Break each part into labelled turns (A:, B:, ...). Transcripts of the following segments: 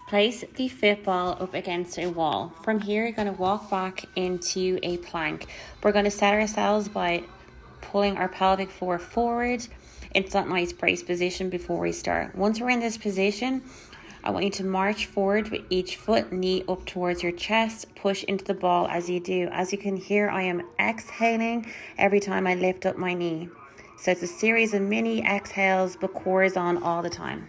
A: Place the Fitball up against a wall. From here, you're going to walk back into a plank. We're going to set ourselves by pulling our pelvic floor forward into that nice brace position before we start. Once we're in this position, I want you to march forward with each foot, knee up towards your chest, push into the ball as you do. As you can hear, I am exhaling every time I lift up my knee. So it's a series of mini exhales, but core is on all the time.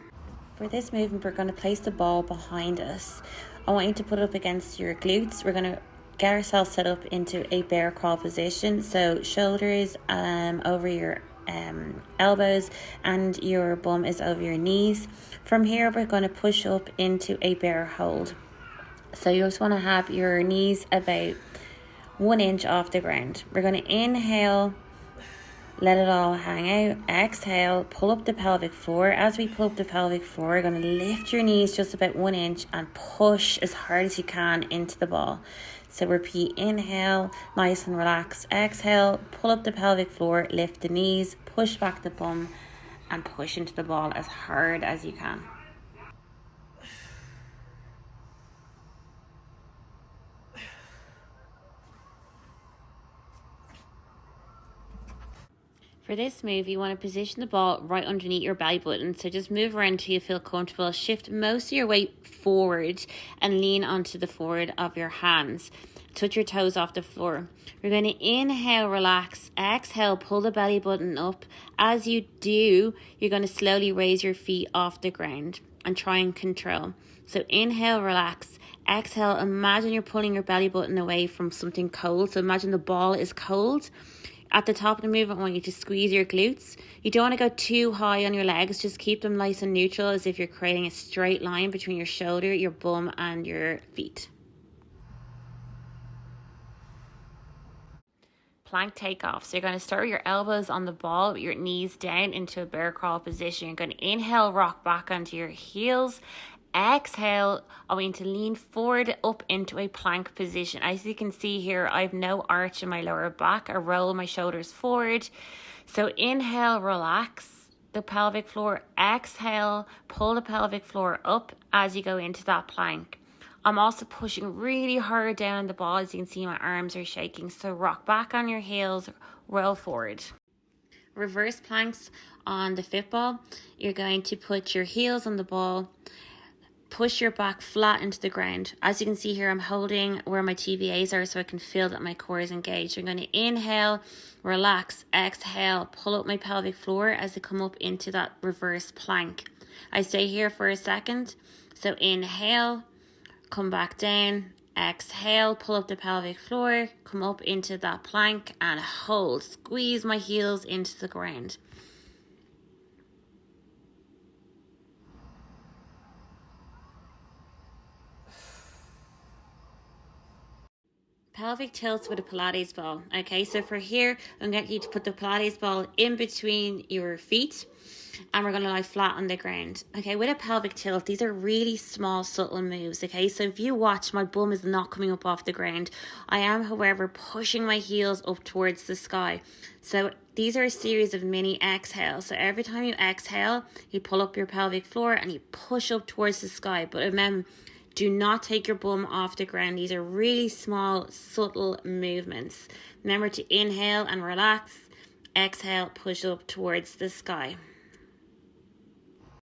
A: For this movement, we're going to place the ball behind us. I want you to put it up against your glutes. We're going to get ourselves set up into a bear crawl position. So shoulders over your elbows and your bum is over your knees. From here, we're going to push up into a bear hold. So you just want to have your knees about 1 inch off the ground. We're going to inhale. Let it all hang out. Exhale, pull up the pelvic floor. As we pull up the pelvic floor, you're going to lift your knees just about 1 inch and push as hard as you can into the ball. So repeat, inhale, nice and relaxed. Exhale, pull up the pelvic floor, lift the knees, push back the bum, and push into the ball as hard as you can. For this move, you want to position the ball right underneath your belly button. So just move around until you feel comfortable. Shift most of your weight forward and lean onto the forward of your hands. Touch your toes off the floor. We're going to inhale, relax. Exhale, pull the belly button up. As you do, you're going to slowly raise your feet off the ground and try and control. So inhale, relax. Exhale, imagine you're pulling your belly button away from something cold. So imagine the ball is cold. At the top of the movement, I want you to squeeze your glutes. You don't want to go too high on your legs. Just keep them nice and neutral as if you're creating a straight line between your shoulder, your bum, and your feet. Plank takeoff. So you're going to start with your elbows on the ball, with your knees down into a bear crawl position. You're going to inhale, rock back onto your heels. Exhale, I want you to lean forward up into a plank position. As you can see here, I have no arch in my lower back. I roll my shoulders forward. So inhale, relax the pelvic floor. Exhale, pull the pelvic floor up as you go into that plank. I'm also pushing really hard down the ball. As you can see, my arms are shaking. So rock back on your heels, roll forward. Reverse planks on the Fitball. You're going to put your heels on the ball. Push your back flat into the ground. As you can see here, I'm holding where my TBAs are so I can feel that my core is engaged. I'm going to inhale, relax, exhale, pull up my pelvic floor as I come up into that reverse plank. I stay here for a second. So inhale, come back down, exhale, pull up the pelvic floor, come up into that plank and hold. Squeeze my heels into the ground. Pelvic tilts with a Pilates ball. Okay, so for here, I'm going to get you to put the Pilates ball in between your feet and we're going to lie flat on the ground. Okay, with a pelvic tilt, these are really small, subtle moves. Okay, so if you watch, my bum is not coming up off the ground. I am, however, pushing my heels up towards the sky. So these are a series of mini exhales. So every time you exhale, you pull up your pelvic floor and you push up towards the sky. But remember, do not take your bum off the ground. These are really small, subtle movements. Remember to inhale and relax. Exhale, push up towards the sky.